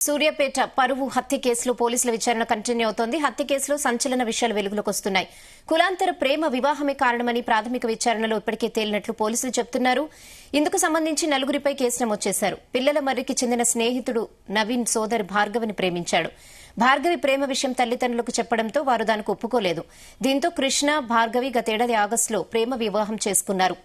సూర్యాపేట పరువు హత్య కేసులో పోలీసుల విచారణ కంటిన్యూ అవుతోంది. హత్య కేసులో సంచలన విషయాలు వెలుగులోకి వస్తున్నాయి. కులాంతర ప్రేమ వివాహమే కారణమని ప్రాథమిక విచారణలో ఇప్పటికే తేలినట్లు పోలీసులు చెబుతున్నారు. ఇందుకు సంబంధించి నలుగురిపై కేసు నమోదు చేశారు. పిల్లల మర్రికి చెందిన స్నేహితుడు నవీన్ సోదరి భార్గవిని ప్రేమించాడు. భార్గవి ప్రేమ విషయం తల్లిదండ్రులకు చెప్పడంతో వారు దానికి ఒప్పుకోలేదు. దీంతో కృష్ణ, భార్గవి గతేడాది ఆగస్టులో ప్రేమ వివాహం చేసుకున్నారు.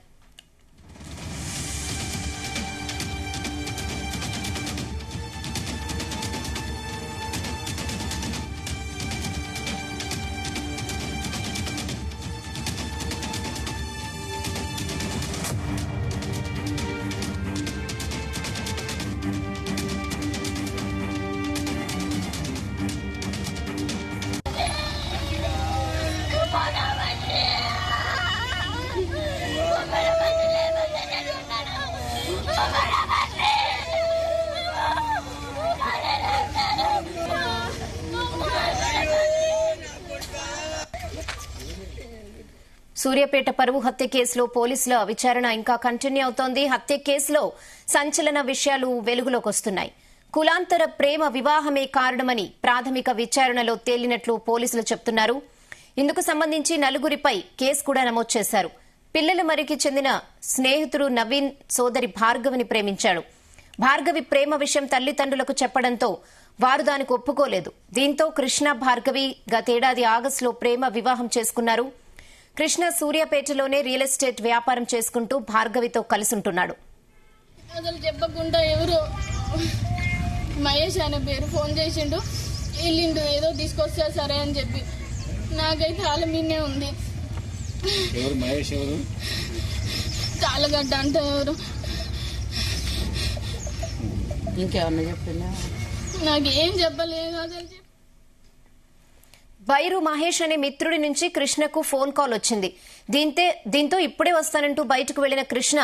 సూర్యాపేట పరువు హత్య కేసులో పోలీసుల విచారణ ఇంకా కంటిన్యూ అవుతోంది. హత్య కేసులో సంచలన విషయాలు వెలుగులోకి వస్తున్నాయి. కులాంతర ప్రేమ వివాహమే కారణమని ప్రాథమిక విచారణలో తేలినట్లు పోలీసులు చెబుతున్నారు. ఇందుకు సంబంధించి నలుగురిపై కేసు కూడా నమోదు చేశారు. పిల్లల మరికి చెందిన స్నేహితుడు నవీన్ సోదరి భార్గవిని ప్రేమించాడు. భార్గవి ప్రేమ విషయం తల్లిదండ్రులకు చెప్పడంతో వారు దానికి ఒప్పుకోలేదు. దీంతో కృష్ణ, భార్గవి గతేడాది ఆగస్టులో ప్రేమ వివాహం చేసుకున్నారు. కృష్ణ సూర్యాపేటలోనే రియల్ ఎస్టేట్ వ్యాపారం చేసుకుంటూ భార్గవితో కలిసుంటున్నాడు. అసలు చెప్పకుండా ఎవరు మహేష్ అనే పేరు ఫోన్ చేసిండు, వెళ్ళిండు ఏదో తీసుకొస్తా సరే అని చెప్పి. నాకైతే వాళ్ళ మీనే ఉంది. ఎవరు మహేష్? ఎవరు? కాళ్ళగడ్డ అంటే ఎవరు? ఇంకేమన్నా చెప్తున్నా? నాకేం చెప్పలేదు అసలు. బైరు మహేష్ అనే మిత్రుడి నుంచి కృష్ణకు ఫోన్ కాల్ వచ్చింది. దీంతో ఇప్పుడే వస్తానంటూ బయటకు వెళ్లిన కృష్ణ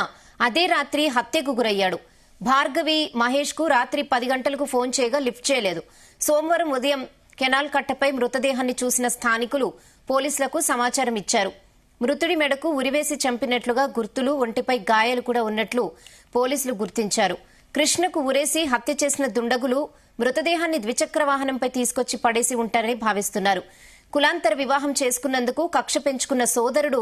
అదే రాత్రి హత్యకు గురయ్యాడు. భార్గవి మహేష్ కు రాత్రి 10 గంటలకు ఫోన్ చేయగా లిఫ్ట్ చేయలేదు. సోమవారం ఉదయం కెనాల్ కట్టపై మృతదేహాన్ని చూసిన స్థానికులు పోలీసులకు సమాచారం ఇచ్చారు. మృతుడి మెడకు ఉరివేసి చంపినట్లుగా గుర్తులు, ఒంటిపై గాయాలు కూడా ఉన్నట్లు పోలీసులు గుర్తించారు. కృష్ణకు ఉరేసి హత్య చేసిన దుండగులు మృతదేహాన్ని ద్విచక్ర వాహనంపై తీసుకొచ్చి పడేసి ఉంటారని భావిస్తున్నారు. కులాంతర వివాహం చేసుకున్నందుకు కక్ష పెంచుకున్న సోదరుడు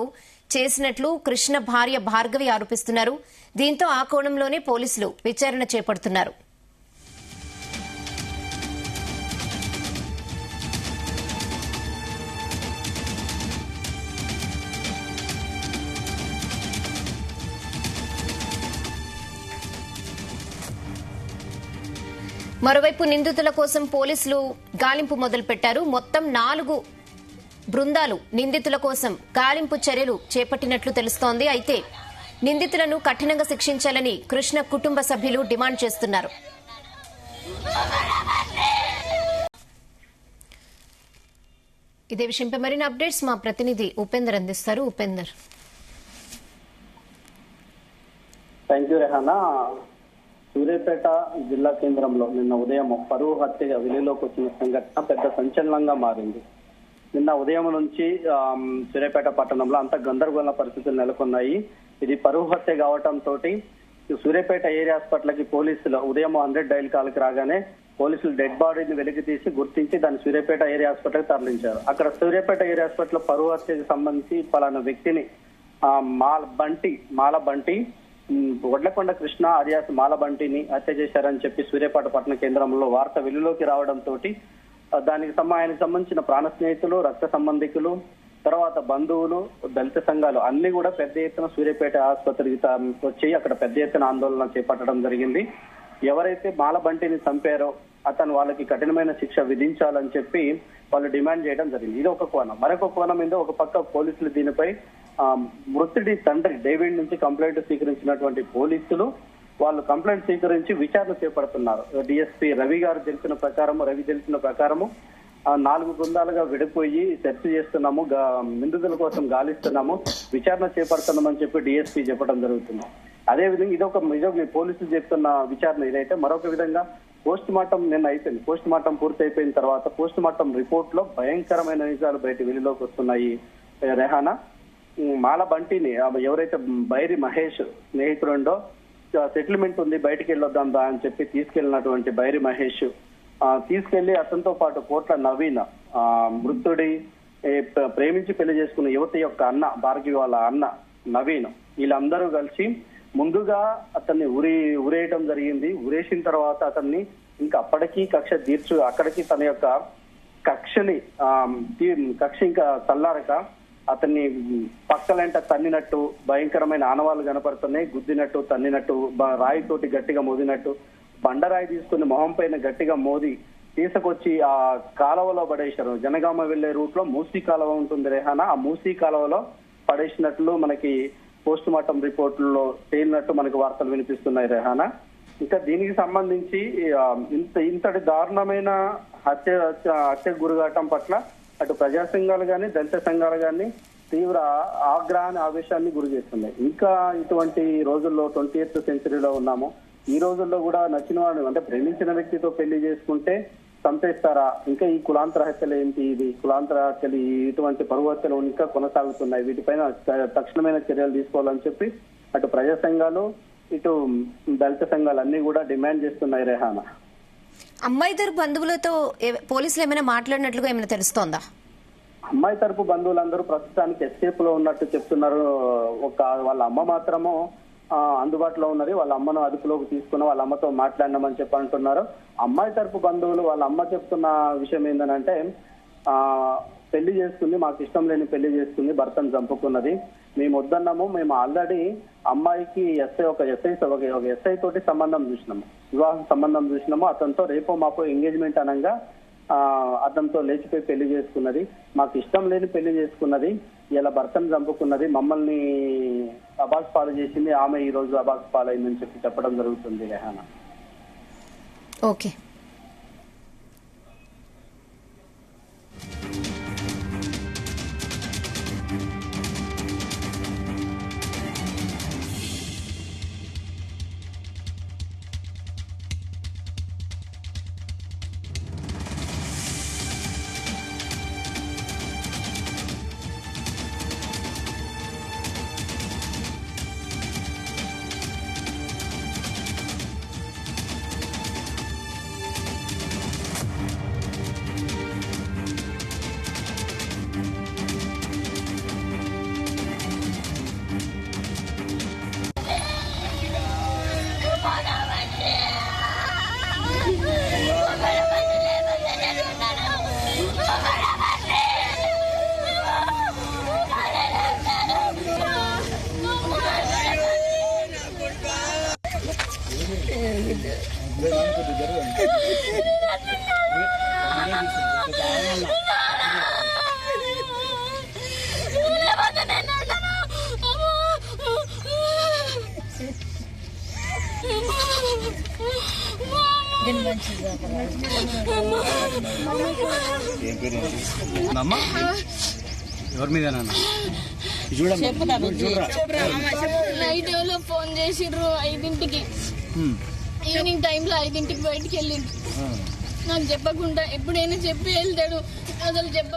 చేసినట్లు కృష్ణ భార్య భార్గవి ఆరోపిస్తున్నారు. దీంతో ఆ కోణంలోనే పోలీసులు విచారణ చేపడుతున్నారు. మరోవైపు నిందితుల కోసం పోలీసులు గాలింపు మొదలుపెట్టారు. మొత్తం 4 బృందాలు నిందితుల కోసం గాలింపు చర్యలు చేపట్టినట్లు తెలుస్తోంది. అయితే నిందితులను కఠినంగా శిక్షించాలని కృష్ణ కుటుంబ సభ్యులు డిమాండ్ చేస్తున్నారు. ఇదే విషయంపై మరిన్ని అప్డేట్స్ మా ప్రతినిధి ఉపేందర్ అందిస్తారు. ఉపేందర్. Thank you Rehana. సూర్యాపేట జిల్లా కేంద్రంలో నిన్న ఉదయం పరువు హత్య వెలుగులోకి వచ్చిన సంఘటన పెద్ద సంచలనంగా మారింది. నిన్న ఉదయం నుంచి సూర్యాపేట పట్టణంలో అంత గందరగోళ పరిస్థితులు నెలకొన్నాయి. ఇది పరువు హత్య కావటంతో సూర్యాపేట ఏరియా హాస్పిటల్కి పోలీసులు ఉదయం 100 డైల్ కాల్కి రాగానే పోలీసులు డెడ్ బాడీని వెలికి తీసి గుర్తించి దాన్ని సూర్యాపేట ఏరియా హాస్పిటల్కి తరలించారు. అక్కడ సూర్యాపేట ఏరియా హాస్పిటల్ పరువు హత్యకి సంబంధించి పలానా వ్యక్తిని మాల బంటి వడ్లకొండ కృష్ణ అలియాస్ మాలబంటిని హత్య చేశారని చెప్పి సూర్యాపేట పట్టణ కేంద్రంలో వార్త వెలుగులోకి రావడంతో ఆయనకు సంబంధించిన ప్రాణ స్నేహితులు, రక్త సంబంధికులు, తర్వాత బంధువులు, దళిత సంఘాలు అన్ని కూడా పెద్ద ఎత్తున సూర్యాపేట ఆసుపత్రికి వచ్చి అక్కడ పెద్ద ఎత్తున ఆందోళన చేపట్టడం జరిగింది. ఎవరైతే మాలబంటిని చంపారో అతను వాళ్ళకి కఠినమైన శిక్ష విధించాలని చెప్పి వాళ్ళు డిమాండ్ చేయడం జరిగింది. ఇది ఒక కోణం. మరొక కోణం మీద ఒక పక్క పోలీసులు దీనిపై మృతుడి తండ్రి డేవిడ్ నుంచి కంప్లైంట్ స్వీకరించినటువంటి పోలీసులు వాళ్ళు కంప్లైంట్ స్వీకరించి విచారణ చేపడుతున్నారు. డిఎస్పీ రవి తెలిసిన ప్రకారము 4 బృందాలుగా విడిపోయి సెర్చ్ చేస్తున్నాము, నిందితుల కోసం గాలిస్తున్నాము, విచారణ చేపడుతున్నామని చెప్పి డిఎస్పీ చెప్పడం జరుగుతుంది. అదేవిధంగా ఇదొక పోలీసులు చెప్తున్న విచారణ ఇదైతే. మరొక విధంగా పోస్ట్ మార్టం నిన్న అయిపోయింది. పోస్ట్ మార్టం పూర్తి అయిపోయిన తర్వాత పోస్ట్ మార్టం రిపోర్ట్ లో భయంకరమైన నిజాలు బయట వెలుగులోకి వస్తున్నాయి. రెహానా మాల బంటిని ఎవరైతే బైరి మహేష్ స్నేహితుడుండో సెటిల్మెంట్ ఉంది బయటికి వెళ్ళొద్దాం అని చెప్పి తీసుకెళ్లినటువంటి బైరి మహేష్ తీసుకెళ్లి అతనితో పాటు కోట్ల నవీన్, మృతుడి ప్రేమించి పెళ్లి చేసుకున్న యువతి యొక్క అన్న, భార్గవి వాళ్ళ అన్న నవీన్, వీళ్ళందరూ కలిసి ముందుగా అతన్ని ఉరేయటం జరిగింది. ఉరేసిన తర్వాత అతన్ని ఇంకా అప్పటికీ అక్కడికి తన యొక్క కక్ష ఇంకా చల్లారక అతన్ని పక్కలంట తన్నినట్టు, భయంకరమైన ఆనవాళ్లు కనపడుతున్నాయి. గుద్దినట్టు, తన్నినట్టు, రాయితోటి గట్టిగా మోదినట్టు, బండరాయి తీసుకుని మొహం పైన గట్టిగా మోది తీసుకొచ్చి ఆ కాలువలో పడేశారు. జనగామ వెళ్లే రూట్ లో మూసీ కాలువ ఉంటుంది రెహానా, ఆ మూసీ కాలువలో పడేసినట్లు మనకి పోస్ట్ మార్టం రిపోర్టుల్లో తేలినట్టు మనకు వార్తలు వినిపిస్తున్నాయి రెహానా. ఇంకా దీనికి సంబంధించి ఇంతటి దారుణమైన హత్యకు గురికావటం పట్ల అటు ప్రజా సంఘాలు కానీ, దళిత సంఘాలు కానీ తీవ్ర ఆగ్రహాన్ని, ఆవేశాన్ని గురి చేస్తున్నాయి. ఇంకా ఇటువంటి రోజుల్లో 20th సెంచరీలో ఉన్నాము. ఈ రోజుల్లో కూడా నచ్చిన వాడు అంటే ప్రేమించిన వ్యక్తితో పెళ్లి చేసుకుంటే చంపేస్తారా? ఇంకా ఈ కులాంతర హత్యలు ఏంటి? ఇది కులాంతర హత్యలు, ఇటువంటి పరువు హత్యలు ఇంకా కొనసాగుతున్నాయి. వీటిపైన తక్షణమైన చర్యలు తీసుకోవాలని చెప్పి అటు ప్రజా సంఘాలు, ఇటు దళిత సంఘాలు అన్ని కూడా డిమాండ్ చేస్తున్నాయి రెహానా. అమ్మాయి తరపు బంధువులతో పోలీసులు ఏమైనా మాట్లాడినట్లుగా ఏమైనా తెలుస్తోందా? అమ్మాయి తరపు బంధువులందరూ ప్రస్తుతానికి ఎస్కేప్ లో ఉన్నట్టు చెప్తున్నారు. వాళ్ళ అమ్మ మాత్రము అందుబాటులో ఉన్నది. వాళ్ళ అమ్మను అదుపులోకి తీసుకుని వాళ్ళ అమ్మతో మాట్లాడినామని చెప్పి అంటున్నారు. అమ్మాయి తరపు బంధువులు వాళ్ళ అమ్మ చెప్తున్న విషయం ఏంటంటే, పెళ్లి చేసుకుంది, మాకు ఇష్టం లేని పెళ్లి చేసుకుంది, భర్తను చంపుకున్నది, మేము వద్దన్నాము, మేము ఆల్రెడీ అమ్మాయికి ఒక ఎస్ఐ తోటి సంబంధం చూసినాము, వివాహం సంబంధం చూసినాము, అతనితో రేపో మాపో ఎంగేజ్మెంట్ అనగా అతనితో లేచిపోయి పెళ్లి చేసుకున్నది, మాకు ఇష్టం లేని పెళ్లి చేసుకున్నది, ఇలా భర్తను చంపుకున్నది, మమ్మల్ని అబాస్ పాలు చేసింది, ఆమె ఈ రోజు అబాస్ పాలైందని చెప్పి చెప్పడం జరుగుతుంది రెహానా. ఓకే. ఎవరి మీద నైట్ లో ఫోన్ చేసిర్రు 5ంటికి, ఈవినింగ్ టైంలో 5ంటికి బయటికి వెళ్ళిండు. నాకు చెప్పకుండా ఎప్పుడైనా చెప్పి వెళ్తాడు, అసలు చెప్ప